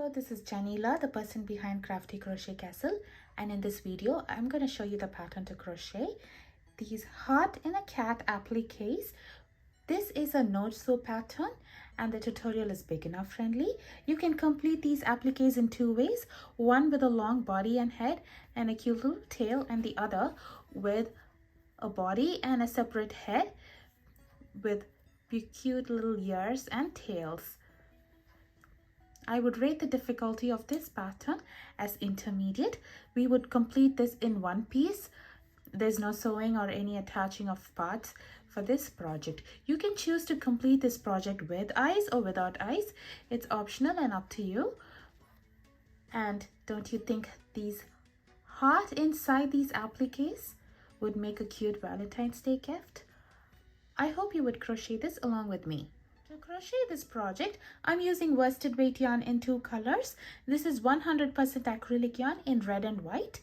Hello, this is Janila, the person behind Crafty Crochet Castle, and in this video I'm going to show you the pattern to crochet these heart in a cat appliques. This is a node sew pattern and the tutorial is beginner friendly. You can complete these appliques in two ways, one with a long body and head and a cute little tail, and the other with a body and a separate head with cute little ears and tails. I would rate the difficulty of this pattern as intermediate. We would complete this in one piece. There's no sewing or any attaching of parts for this project. You can choose to complete this project with eyes or without eyes. It's optional and up to you. And don't you think these heart inside these appliques would make a cute Valentine's Day gift? I hope you would crochet this along with me. To crochet this project, I'm using worsted weight yarn in two colors. This is 100% acrylic yarn in red and white.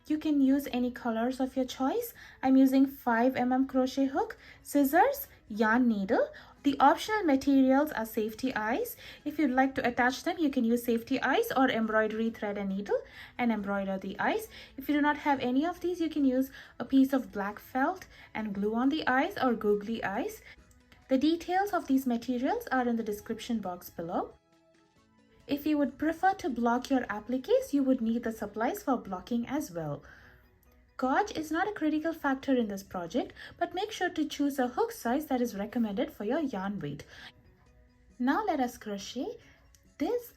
You can use any colors of your choice. I'm using 5mm crochet hook, scissors, yarn needle. The optional materials are safety eyes. If you'd like to attach them, you can use safety eyes or embroidery thread and needle and embroider the eyes. If you do not have any of these, you can use a piece of black felt and glue on the eyes or googly eyes. The details of these materials are in the description box below. If you would prefer to block your appliques, you would need the supplies for blocking as well. Gauge is not a critical factor in this project, but make sure to choose a hook size that is recommended for your yarn weight. Now let us crochet this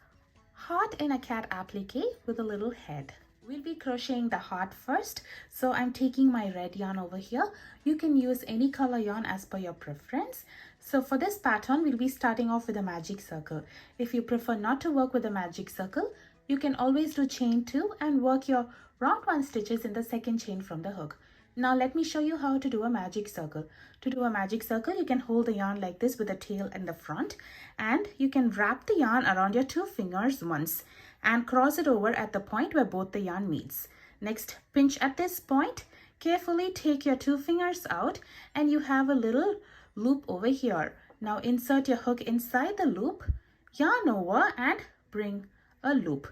heart in a cat applique with a little head. We'll be crocheting the heart first, so I'm taking my red yarn over here. You can use any color yarn as per your preference. So for this pattern, we'll be starting off with a magic circle. If you prefer not to work with a magic circle, you can always do chain 2 and work your round 1 stitches in the second chain from the hook. Now let me show you how to do a magic circle. To do a magic circle, you can hold the yarn like this with the tail in the front, and you can wrap the yarn around your 2 fingers once and cross it over at the point where both the yarn meets. Next, pinch at this point, carefully take your 2 fingers out and you have a little loop over here. Now insert your hook inside the loop, yarn over and bring a loop.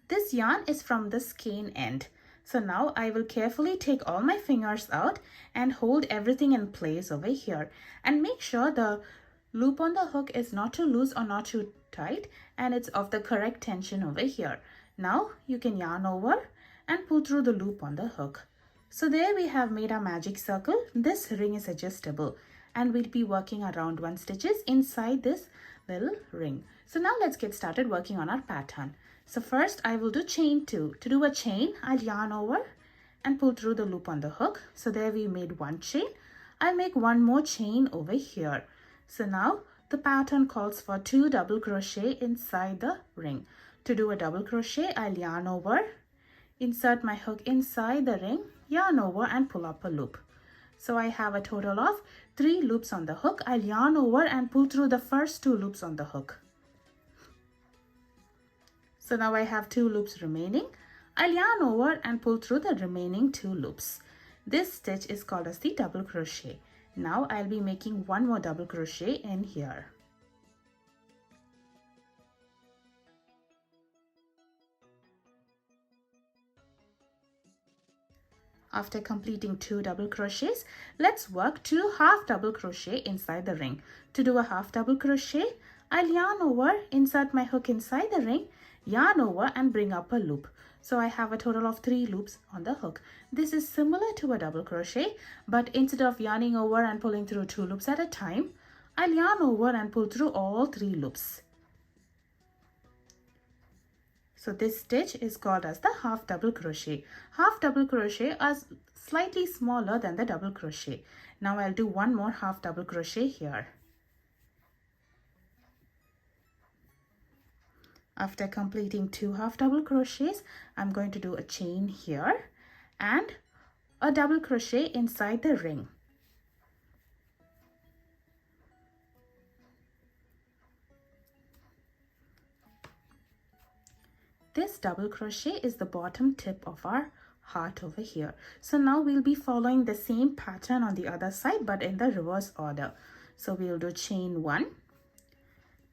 This yarn is from the skein end. So now I will carefully take all my fingers out and hold everything in place over here, and make sure the loop on the hook is not too loose or not too tight, and it's of the correct tension over here. Now you can yarn over and pull through the loop on the hook. So there we have made our magic circle. This ring is adjustable and we'll be working around 1 stitches inside this little ring. So now let's get started working on our pattern. So first I will do chain 2. To do a chain, I'll yarn over and pull through the loop on the hook. So there we made 1 chain. I'll make 1 more chain over here. So now the pattern calls for 2 double crochet inside the ring. To do a double crochet, I'll yarn over, insert my hook inside the ring, yarn over and pull up a loop. So I have a total of 3 loops on the hook. I'll yarn over and pull through the first 2 loops on the hook. So now I have 2 loops remaining. I'll yarn over and pull through the remaining 2 loops. This stitch is called as the double crochet. Now I'll be making 1 more double crochet in here. After completing 2 double crochets, let's work 2 half double crochet inside the ring. To do a half double crochet, I'll yarn over, insert my hook inside the ring, yarn over and bring up a loop. So I have a total of 3 loops on the hook. This is similar to a double crochet, but instead of yarning over and pulling through 2 loops at a time, I'll yarn over and pull through all 3 loops. So this stitch is called as the half double crochet. Half double crochet is slightly smaller than the double crochet. Now I'll do 1 more half double crochet here. After completing 2 half double crochets, I'm going to do a chain here and a double crochet inside the ring. This double crochet is the bottom tip of our heart over here. So now we'll be following the same pattern on the other side but in the reverse order. So we'll do chain 1,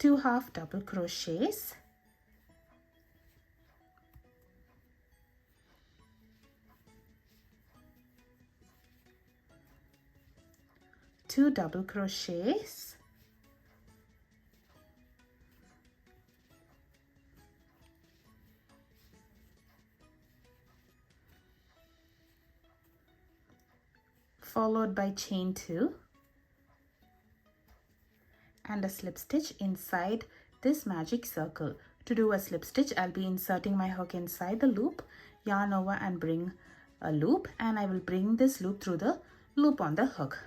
2 half double crochets, two double crochets, followed by chain 2 and a slip stitch inside this magic circle. To do a slip stitch, I'll be inserting my hook inside the loop, yarn over and bring a loop, and I will bring this loop through the loop on the hook.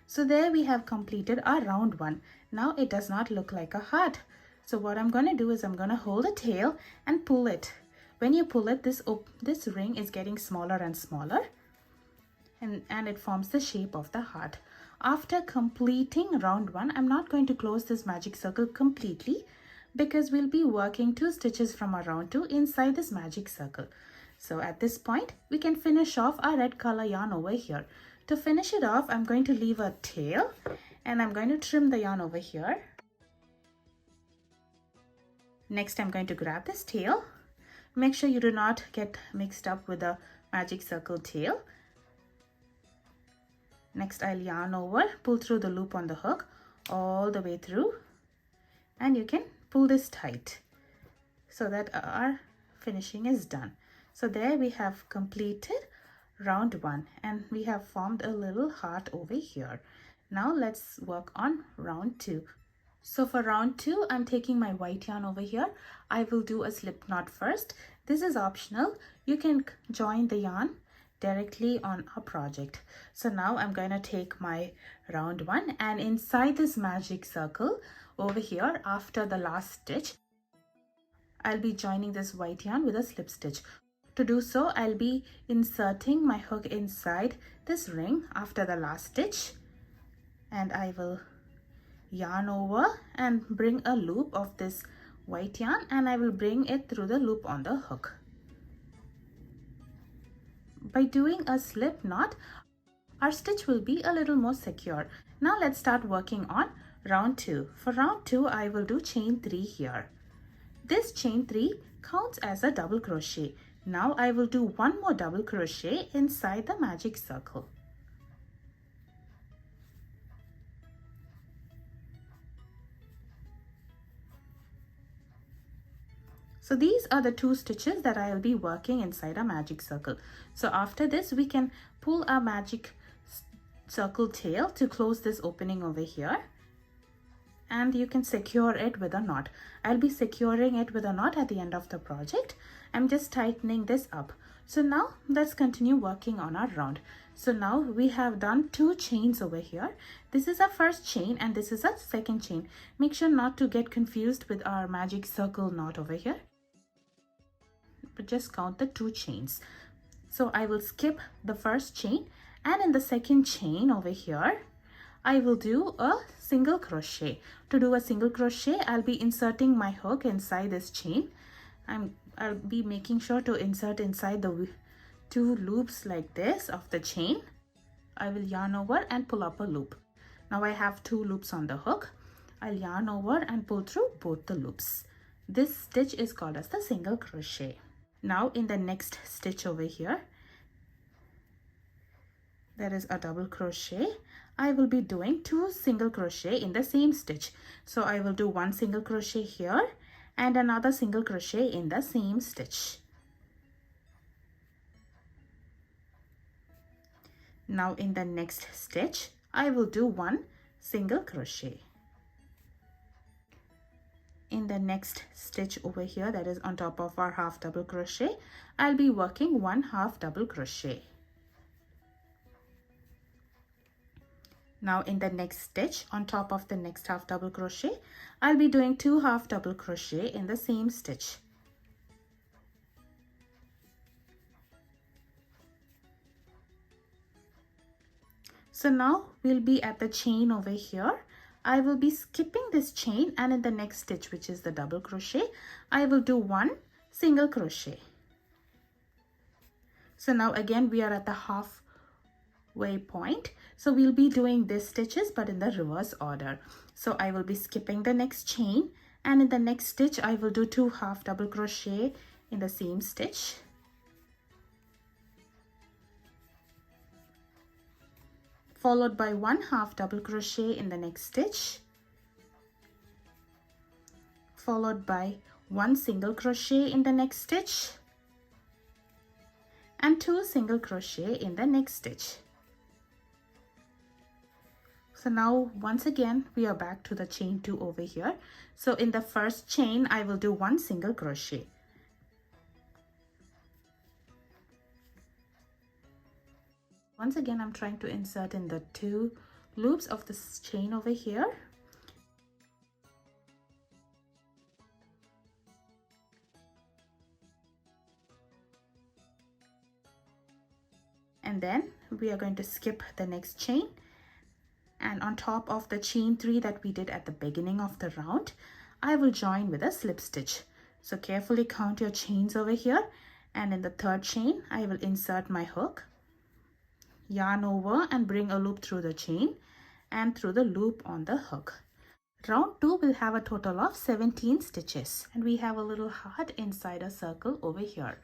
So there we have completed our round 1. Now it does not look like a heart. So what I'm going to do is I'm going to hold the tail and pull it. When you pull it, this ring is getting smaller and smaller, and it forms the shape of the heart. After completing round 1, I'm not going to close this magic circle completely because we'll be working 2 stitches from our round 2 inside this magic circle. So at this point, we can finish off our red color yarn over here. To finish it off, I'm going to leave a tail and I'm going to trim the yarn over here. Next, I'm going to grab this tail. Make sure you do not get mixed up with the magic circle tail. Next, I'll yarn over, pull through the loop on the hook all the way through, and you can pull this tight so that our finishing is done. So there we have completed round 1 and we have formed a little heart over here. Now let's work on round 2. So for round 2, I'm taking my white yarn over here. I will do a slip knot first. This is optional. You can join the yarn directly on a project. So now I'm going to take my round 1 and inside this magic circle over here, after the last stitch, I'll be joining this white yarn with a slip stitch. To do so, I'll be inserting my hook inside this ring after the last stitch, and I will yarn over and bring a loop of this white yarn, and I will bring it through the loop on the hook. By doing a slip knot, our stitch will be a little more secure. Now let's start working on round 2. For round 2, I will do chain 3 here. This chain 3 counts as a double crochet. Now I will do 1 more double crochet inside the magic circle. So these are the 2 stitches that I will be working inside a magic circle. So after this, we can pull our magic circle tail to close this opening over here, and you can secure it with a knot. I'll be securing it with a knot at the end of the project. I'm just tightening this up. So now let's continue working on our round. So now we have done 2 chains over here. This is our first chain and this is our second chain. Make sure not to get confused with our magic circle knot over here, but just count the 2 chains. So I will skip the first chain, and in the second chain over here, I will do a single crochet. To do a single crochet, I'll be inserting my hook inside this chain. I'll be making sure to insert inside the 2 loops like this of the chain. I will yarn over and pull up a loop. Now I have 2 loops on the hook. I'll yarn over and pull through both the loops. This stitch is called as the single crochet. Now in the next stitch over here, there is a double crochet. I will be doing 2 single crochet in the same stitch. So I will do 1 single crochet here and another single crochet in the same stitch. Now in the next stitch, I will do 1 single crochet. In the next stitch over here, that is on top of our half double crochet, I'll be working 1 half double crochet. Now in the next stitch, on top of the next half double crochet, I'll be doing 2 half double crochet in the same stitch. So now we'll be at the chain over here. I will be skipping this chain, and in the next stitch, which is the double crochet, I will do 1 single crochet. So now again we are at the half waypoint. So we'll be doing these stitches but in the reverse order. So I will be skipping the next chain, and in the next stitch I will do 2 half double crochet in the same stitch, followed by 1 half double crochet in the next stitch, followed by 1 single crochet in the next stitch, and 2 single crochet in the next stitch. So now once again we are back to the chain 2 over here. So in the first chain I will do 1 single crochet. Once again I'm trying to insert in the 2 loops of this chain over here. And then we are going to skip the next chain, and on top of the chain 3 that we did at the beginning of the round, I will join with a slip stitch. So carefully count your chains over here, and in the third chain I will insert my hook, yarn over and bring a loop through the chain and through the loop on the hook. Round 2 will have a total of 17 stitches, and we have a little heart inside a circle over here.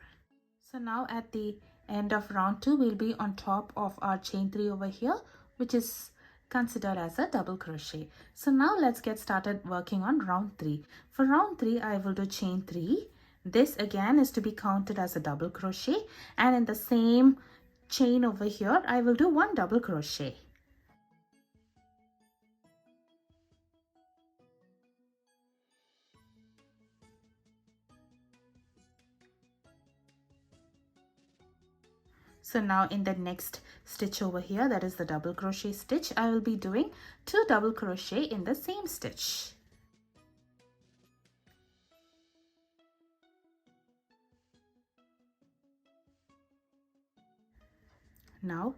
So now at the end of round 2 we'll be on top of our chain 3 over here, which is considered as a double crochet. So now let's get started working on round 3. For round 3 I will do chain 3. This again is to be counted as a double crochet, and in the same chain over here I will do 1 double crochet. So now in the next stitch over here, that is the double crochet stitch, I will be doing 2 double crochet in the same stitch. Now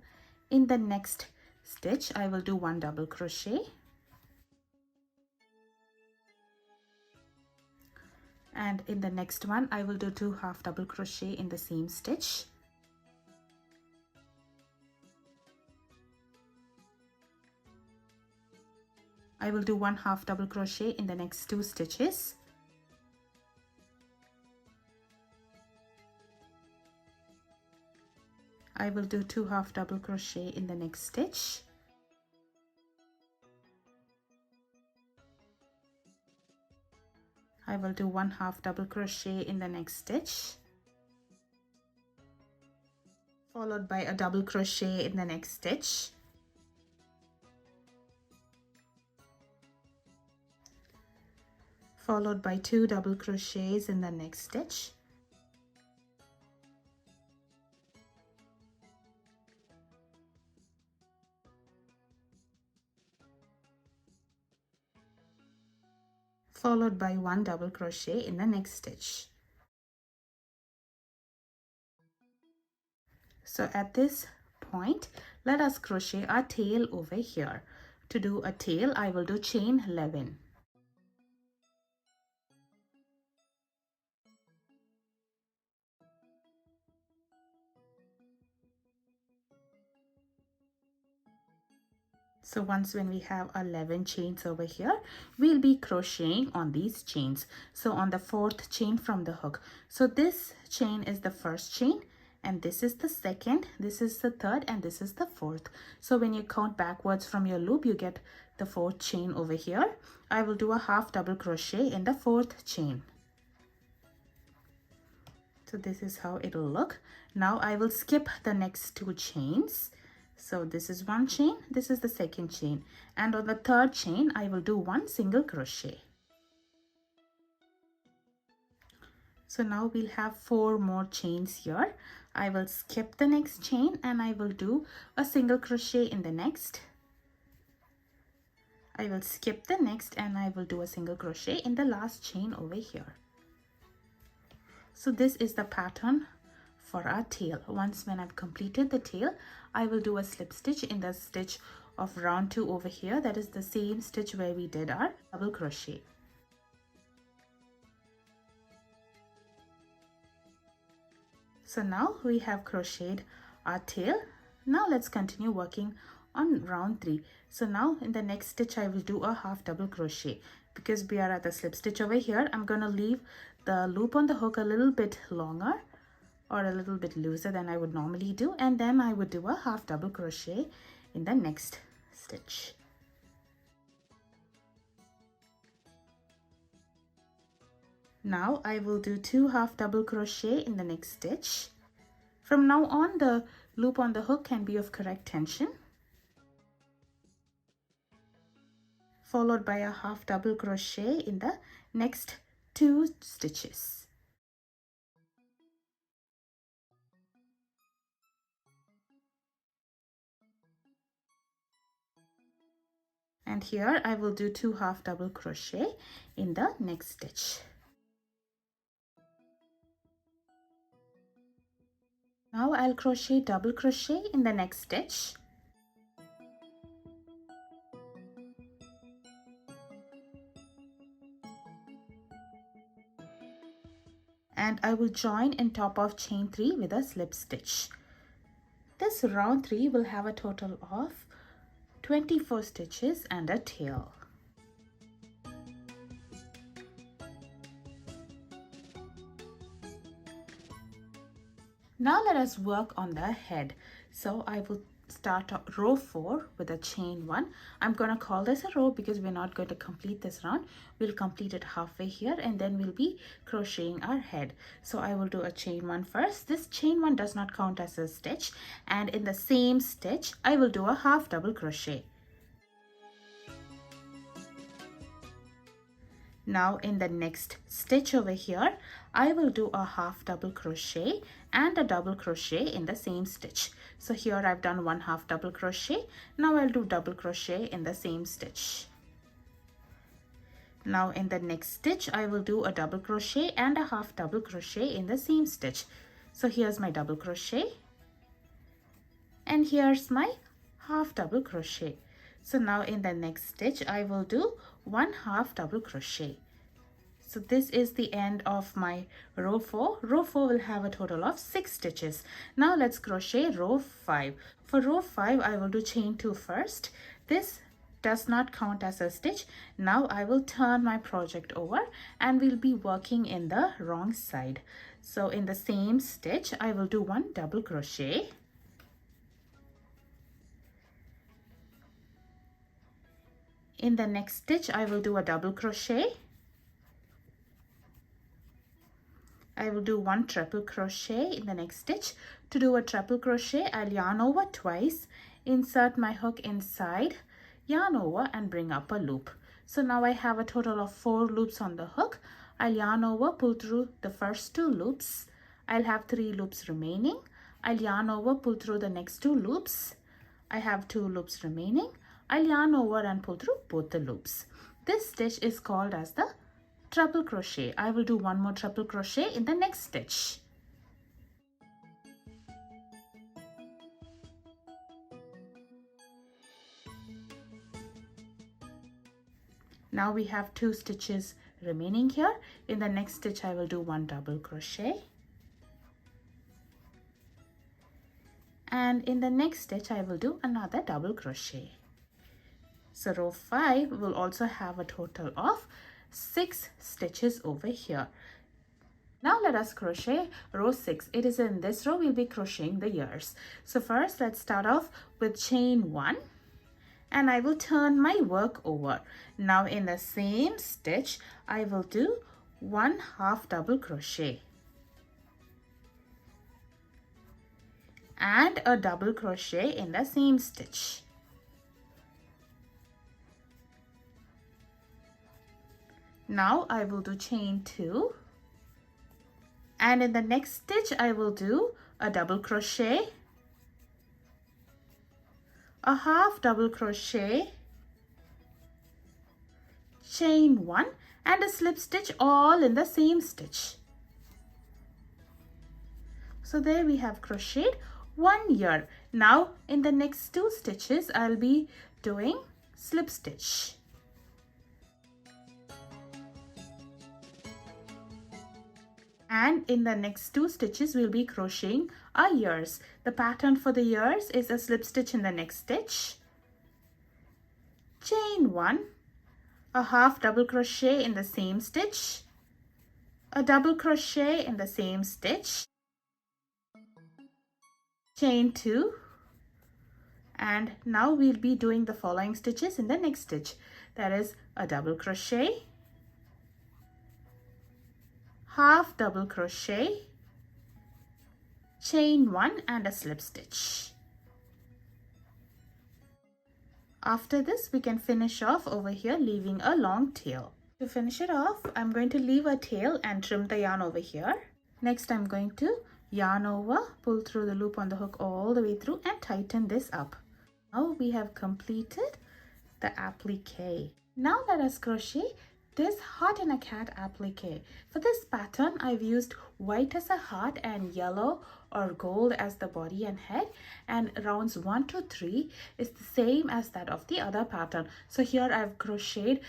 in the next stitch I will do 1 double crochet, and in the next one I will do 2 half double crochet in the same stitch. I will do 1 half double crochet in the next 2 stitches. I will do 2 half double crochet in the next stitch. I will do 1 half double crochet in the next stitch, followed by a double crochet in the next stitch. Followed by 2 double crochets in the next stitch. Followed by 1 double crochet in the next stitch. So at this point, let us crochet our tail over here. To do a tail, I will do chain 11. So once when we have 11 chains over here, we'll be crocheting on these chains. So on the 4th chain from the hook. So this chain is the first chain, and this is the second, this is the third, and this is the 4th. So when you count backwards from your loop, you get the 4th chain over here. I will do a half double crochet in the 4th chain. So this is how it'll look. Now I will skip the next 2 chains. So this is 1 chain, this is the 2nd chain, and on the 3rd chain I will do 1 single crochet. So now we'll have 4 more chains here. I will skip the next chain and I will do a single crochet in the next. I will skip the next and I will do a single crochet in the last chain over here. So this is the pattern for our tail. Once when I've completed the tail, I will do a slip stitch in the stitch of round 2 over here. That is the same stitch where we did our double crochet. So now we have crocheted our tail. Now let's continue working on round 3. So now in the next stitch I will do a half double crochet. Because we are at the slip stitch over here, I'm going to leave the loop on the hook a little bit longer or a little bit looser than I would normally do, and then I would do a half double crochet in the next stitch. Now I will do 2 half double crochet in the next stitch. From now on, the loop on the hook can be of correct tension, followed by a half double crochet in the next 2 stitches. And here I will do 2 half double crochet in the next stitch. Now I'll crochet double crochet in the next stitch. And I will join in top of chain 3 with a slip stitch. This round 3 will have a total of 24 stitches and a tail. Now let us work on the head. So I will start row 4 with a chain 1. I'm going to call this a row because we're not going to complete this round. We'll complete it halfway here and then we'll be crocheting our head. So I will do a chain 1 first. This chain 1 does not count as a stitch, and in the same stitch I will do a half double crochet. Now in the next stitch over here, I will do a half double crochet and a double crochet in the same stitch. So here I've done 1 half double crochet. Now I'll do double crochet in the same stitch. Now in the next stitch, I will do a double crochet and a half double crochet in the same stitch. So here's my double crochet and here's my half double crochet. So now in the next stitch, I will do 1 half double crochet. So this is the end of my row 4. Row 4 will have a total of 6 stitches. Now let's crochet row 5. For row 5, I will do chain 2 first. This does not count as a stitch. Now I will turn my project over and we'll be working in the wrong side. So in the same stitch, I will do 1 double crochet. In the next stitch, I will do a double crochet. I will do 1 triple crochet in the next stitch. To do a triple crochet, I'll yarn over twice, insert my hook inside, yarn over and bring up a loop. So now I have a total of 4 loops on the hook. I'll yarn over, pull through the first 2 loops. I'll have 3 loops remaining. I'll yarn over, pull through the next 2 loops. I have 2 loops remaining. I'll yarn over and pull through both the loops. This stitch is called as the triple crochet. I will do 1 more triple crochet in the next stitch. Now we have 2 stitches remaining here. In the next stitch, I will do 1 double crochet. And in the next stitch, I will do another double crochet. So row 5 will also have a total of 6 stitches over here. Now let us crochet row 6. It is in this row we'll be crocheting the ears. So first let's start off with chain 1 and I will turn my work over. Now in the same stitch I will do 1 half double crochet and a double crochet in the same stitch. Now I will do chain 2 and in the next stitch I will do a double crochet, a half double crochet, chain 1 and a slip stitch all in the same stitch. So there we have crocheted 1 ear. Now in the next 2 stitches I'll be doing slip stitch. And in the next 2 stitches, we'll be crocheting our ears. The pattern for the ears is a slip stitch in the next stitch, chain 1, a half double crochet in the same stitch, a double crochet in the same stitch, chain 2, and now we'll be doing the following stitches in the next stitch. That is a double crochet, half double crochet, chain 1 and a slip stitch. After this, we can finish off over here leaving a long tail. To finish it off, I'm going to leave a tail and trim the yarn over here. Next, I'm going to yarn over, pull through the loop on the hook all the way through and tighten this up. Now we have completed the applique. Now let us crochet this heart in a cat applique. For this pattern, I've used white as a heart and yellow or gold as the body and head, and rounds 1 to 3 is the same as that of the other pattern. So here I've crocheted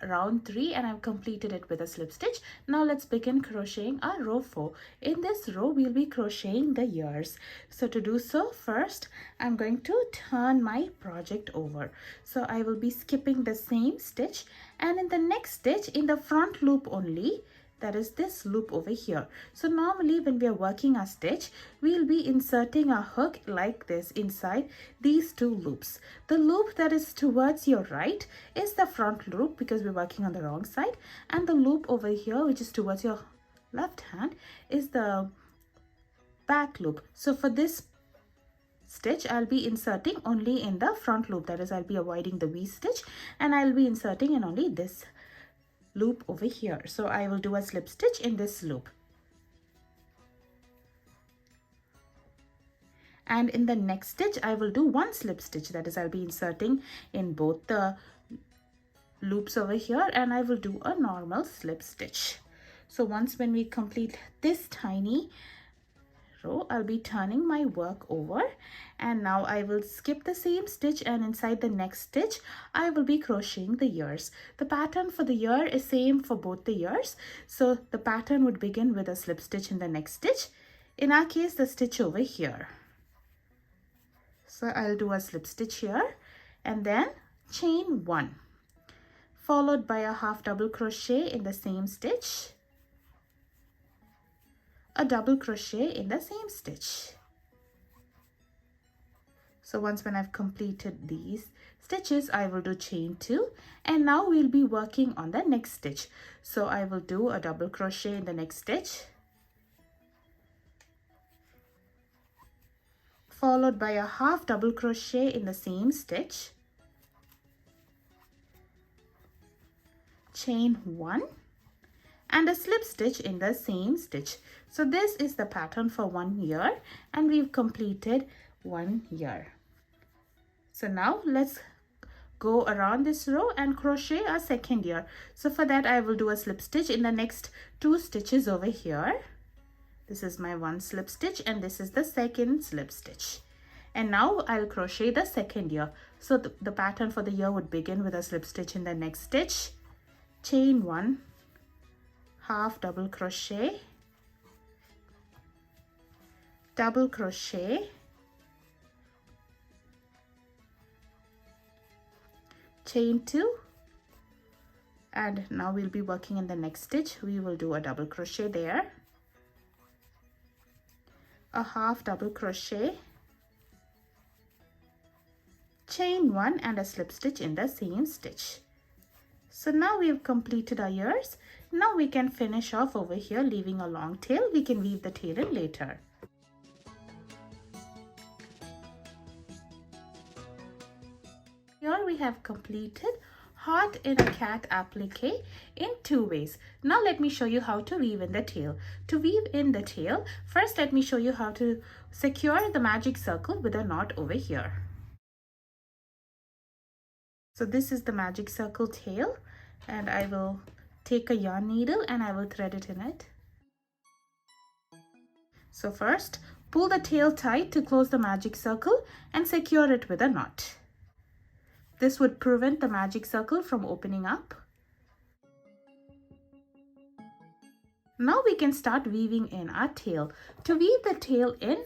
round 3 and I've completed it with a slip stitch. Now let's begin crocheting our row 4. In this row, we'll be crocheting the ears. So to do so, first I'm going to turn my project over. So I will be skipping the same stitch, and in the next stitch, in the front loop only, that is this loop over here. So normally when we are working our stitch, we'll be inserting a hook like this inside these 2 loops. The loop that is towards your right is the front loop because we're working on the wrong side, and the loop over here, which is towards your left hand, is the back loop. So for this stitch, I'll be inserting only in the front loop, that is I'll be avoiding the V stitch, and I'll be inserting in only this loop over here. So I will do a slip stitch in this loop, and in the next stitch I will do 1 slip stitch, that is I'll be inserting in both the loops over here, and I will do a normal slip stitch. So once when we complete this tiny row, I'll be turning my work over, and now I will skip the same stitch, and inside the next stitch I will be crocheting the ears. The pattern for the ear is same for both the ears, so the pattern would begin with a slip stitch in the next stitch, in our case the stitch over here. So I'll do a slip stitch here and then chain 1, followed by a half double crochet in the same stitch, a double crochet in the same stitch. So once when I've completed these stitches, I will do chain 2, and now we'll be working on the next stitch. So I will do a double crochet in the next stitch, followed by a half double crochet in the same stitch, chain 1 and a slip stitch in the same stitch. So this is the pattern for 1 ear, and we've completed 1 ear. So now let's go around this row and crochet a second ear. So for that I will do a slip stitch in the next 2 stitches over here. This is my 1 slip stitch and this is the second slip stitch. And now I'll crochet the second ear. So the pattern for the ear would begin with a slip stitch in the next stitch, chain 1, half double crochet, double crochet, chain 2, and now we'll be working in the next stitch. We will do a double crochet there, a half double crochet, chain 1 and a slip stitch in the same stitch. So now we've completed our ears. Now we can finish off over here leaving a long tail. We can weave the tail in later. Here we have completed heart in a cat applique in 2 ways. Now let me show you how to weave in the tail. To weave in the tail, first let me show you how to secure the magic circle with a knot over here. So this is the magic circle tail, and I will take a yarn needle and I will thread it in it. So first, pull the tail tight to close the magic circle and secure it with a knot. This would prevent the magic circle from opening up. Now we can start weaving in our tail. To weave the tail in,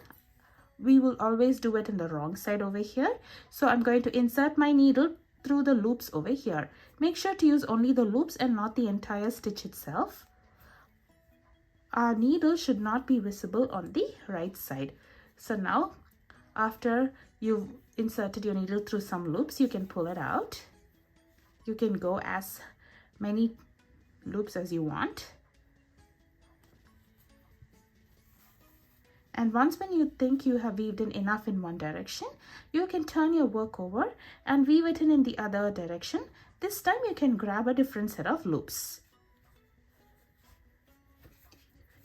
we will always do it in the wrong side over here. So I'm going to insert my needle through the loops over here. Make sure to use only the loops and not the entire stitch itself. Our needle should not be visible on the right side. So now, after you've inserted your needle through some loops, you can pull it out. You can go as many loops as you want. And once when you think you have weaved in enough in one direction, you can turn your work over and weave it in the other direction. This time you can grab a different set of loops.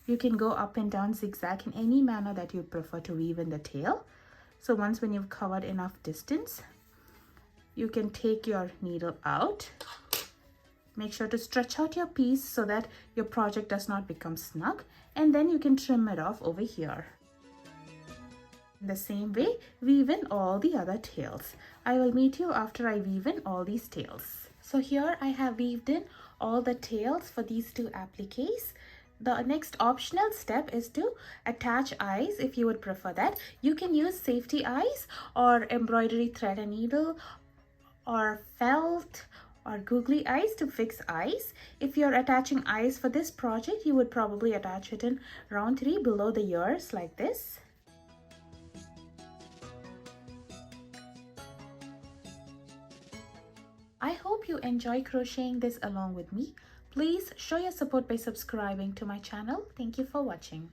You can go up and down zigzag in any manner that you prefer to weave in the tail. So once when you've covered enough distance, you can take your needle out. Make sure to stretch out your piece so that your project does not become snug, and then you can trim it off over here. In the same way, weave in all the other tails. I will meet you after I weave in all these tails. So here I have weaved in all the tails for these two appliques. The next optional step is to attach eyes if you would prefer that. You can use safety eyes or embroidery thread and needle or felt or googly eyes to fix eyes. If you're attaching eyes for this project, you would probably attach it in round 3 below the ears like this. I hope you enjoy crocheting this along with me. Please show your support by subscribing to my channel. Thank you for watching.